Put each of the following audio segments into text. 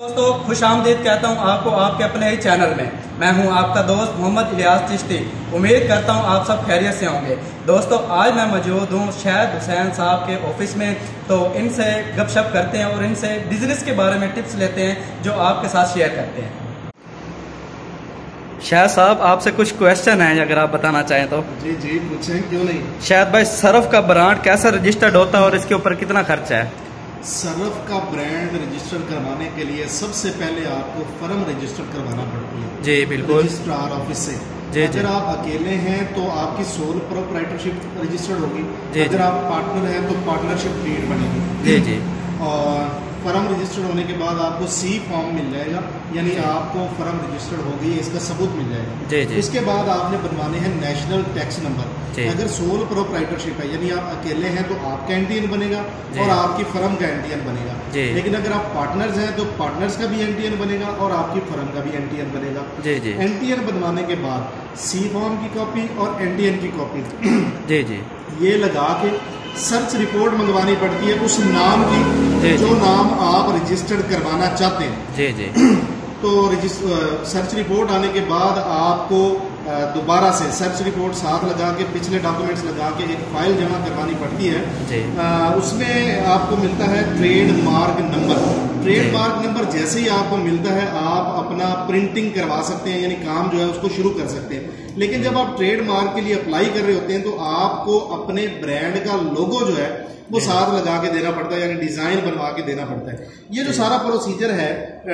दोस्तों खुश आमदीद कहता हूँ आपको आपके अपने ही चैनल में। मैं हूँ आपका दोस्त मोहम्मद इलियास चिश्ती। उम्मीद करता हूँ आप सब खैरियत से होंगे। दोस्तों आज मैं मौजूद हूँ शाहिद हुसैन साहब के ऑफिस में, तो इनसे गपशप करते हैं और इनसे बिजनेस के बारे में टिप्स लेते हैं जो आपके साथ शेयर करते हैं। शाहिद साहब आपसे कुछ क्वेश्चन हैं, अगर आप बताना चाहें तो। जी जी पूछें, क्यों नहीं। शाहिद भाई, सरफ का ब्रांड कैसे रजिस्टर्ड होता है और इसके ऊपर कितना खर्चा है? सरफ का ब्रांड रजिस्टर करवाने के लिए सबसे पहले आपको फर्म रजिस्टर करवाना पड़ती है। जी बिल्कुल, रजिस्ट्रार ऑफिस से। जी अगर आप अकेले हैं तो आपकी सोल प्रोप्राइटरशिप रजिस्टर्ड होगी। अगर आप पार्टनर हैं तो पार्टनरशिप डीड बनेगी। जी जी। और फर्म रजिस्टर्ड होने के बाद आपको सी फॉर्म मिल जाएगा, यानी आपको फर्म रजिस्टर्ड हो गई है इसका सबूत मिल जाएगा। जी जी। इसके बाद आपने बनवाने हैं नेशनल टैक्स नंबर। अगर सोल प्रोप्राइटरशिप है यानी आप अकेले हैं तो आपका एनटीएन बनेगा और आपकी फर्म का एनटीएन बनेगा। लेकिन अगर आप पार्टनर्स हैं तो पार्टनर्स का भी एनटीएन बनेगा और आपकी फर्म का भी एनटीएन बनेगा। एनटीएन बनवाने के बाद सी फॉर्म की कॉपी और एनटीएन की कॉपी जी जी ये लगा के सर्च रिपोर्ट मंगवानी पड़ती है उस नाम की जो नाम आप रजिस्टर्ड करवाना चाहते हैं। जी जी। तो सर्च रिपोर्ट आने के बाद आपको दोबारा से सर्च रिपोर्ट साथ लगा के पिछले डॉक्यूमेंट्स लगा के एक फाइल जमा करवानी पड़ती है। उसमें आपको मिलता है ट्रेडमार्क नंबर। ट्रेडमार्क नंबर जैसे ही आपको मिलता है आप अपना प्रिंटिंग करवा सकते हैं, यानी काम जो है उसको शुरू कर सकते हैं। लेकिन जब आप ट्रेडमार्क के लिए अप्लाई कर रहे होते हैं तो आपको अपने ब्रांड का लोगो जो है वो साथ लगा के देना पड़ता है, यानी डिजाइन बनवा के देना पड़ता है। ये जो सारा प्रोसीजर है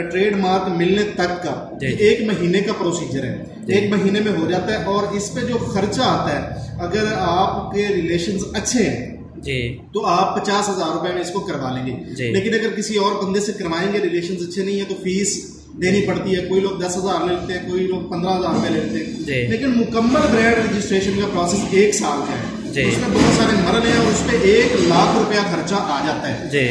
ट्रेडमार्क मिलने तक का, 1 महीने का प्रोसीजर है। 1 महीने में हो जाता है। और इस पे जो खर्चा आता है, अगर आपके रिलेशंस अच्छे हैं जी तो आप 50,000 रुपए में इसको करवा लेंगे। लेकिन अगर किसी और बंदे से करवाएंगे, रिलेशंस अच्छे नहीं है, तो फीस देनी पड़ती है। कोई लोग 10,000 ले लेते हैं, कोई लोग 15,000 रुपए ले लेते हैं। लेकिन मुकम्मल ब्रांड रजिस्ट्रेशन का प्रोसेस 1 साल का है। उसमें बहुत सारे मरहले हैं और उस पर 1 लाख रुपया खर्चा आ जाता है जी।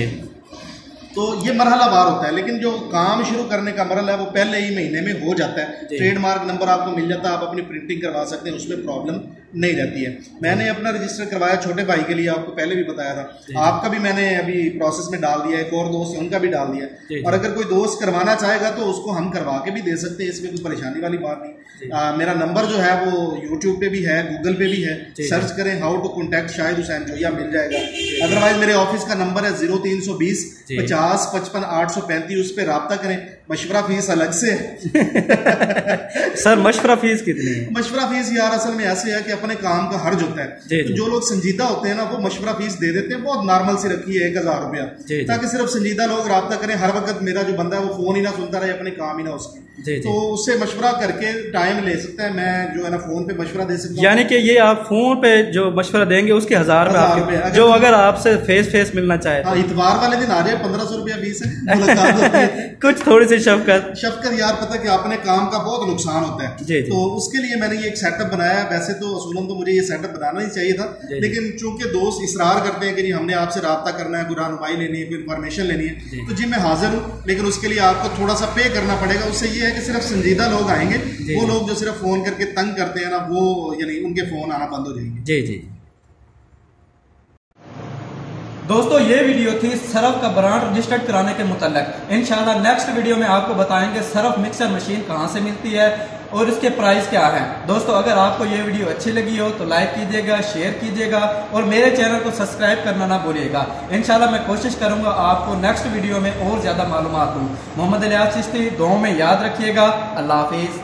तो ये मरहला वार होता है, लेकिन जो काम शुरू करने का मरहला है वो पहले ही महीने में हो जाता है। ट्रेडमार्क नंबर आपको मिल जाता है, आप अपनी प्रिंटिंग करवा सकते हैं, उसमें प्रॉब्लम नहीं रहती है। मैंने अपना रजिस्टर करवाया छोटे भाई के लिए, आपको पहले भी बताया था। आपका भी मैंने अभी प्रोसेस में डाल दिया है, एक और दोस्त है उनका भी डाल दिया है। और अगर कोई दोस्त करवाना चाहेगा तो उसको हम करवा के भी दे सकते हैं, इसमें कोई परेशानी वाली बात नहीं। मेरा नंबर जो है वो यूट्यूब पे भी है, गूगल पे भी है, सर्च करें how to contact Shahid Hussain Zoya, मिल जाएगा। अदरवाइज मेरे ऑफिस का नंबर है 0320 50 55 835, उस पर रब्ता करें। मशवरा फीस अलग से है। सर मशवरा फीस कितनी है? मशवरा फीस यार असल में ऐसे है कि अपने काम का हर्ज होता है। तो जो लोग संजीदा होते हैं ना वो मशवरा फीस दे देते हैं, बहुत नॉर्मल सी रखी है 1000 रुपया, ताकि सिर्फ संजीदा लोग रब्ता करें। हर वक्त मेरा जो बंदा है वो फोन ही ना सुनता रहे, अपने काम ही ना उसके। तो उससे मशवरा करके टाइम ले सकता है। मैं जो है ना फोन पे मशवरा दे सकता हूँ। यानी कि ये आप फोन पे जो मशवरा देंगे उसके 1000 रुपए, जो अगर आपसे फेस मिलना चाहे। हाँ, इतवार वाले दिन आ जाए, 1500 रुपया फीस है। कुछ थोड़ी सी शफकत यार, पता कि अपने काम का बहुत नुकसान होता है। तो उसके लिए मैंने ये एक सेटअप बनाया। वैसे तो असूलन तो मुझे ये सेटअप बनाना ही चाहिए था, लेकिन चूंकि दोस्त इसरार करते हैं कि जी हमने आपसे रब्ता करना है, कोई रहनुमाई लेनी है, कोई इन्फॉर्मेशन लेनी है, तो जी मैं हाजिर हूँ। लेकिन उसके लिए आपको थोड़ा सा पे करना पड़ेगा। उससे ये है कि सिर्फ संजीदा लोग आएंगे, वो लोग जो सिर्फ फोन करके तंग करते हैं ना, वो यानी उनके फोन आना बंद हो जाएंगे। जी जी। दोस्तों ये वीडियो थी सरफ का ब्रांड रजिस्टर्ड कराने के मुताल्लिक। इंशाल्लाह नेक्स्ट वीडियो में आपको बताएंगे सरफ मिक्सर मशीन कहाँ से मिलती है और इसके प्राइस क्या है। दोस्तों अगर आपको ये वीडियो अच्छी लगी हो तो लाइक कीजिएगा, शेयर कीजिएगा और मेरे चैनल को सब्सक्राइब करना ना भूलिएगा। इंशाल्लाह मैं कोशिश करूंगा आपको नेक्स्ट वीडियो में और ज्यादा मालूमात दूं। मोहम्मद इलियास चिश्ती, दुआओं में याद रखिएगा। अल्लाह हाफिज।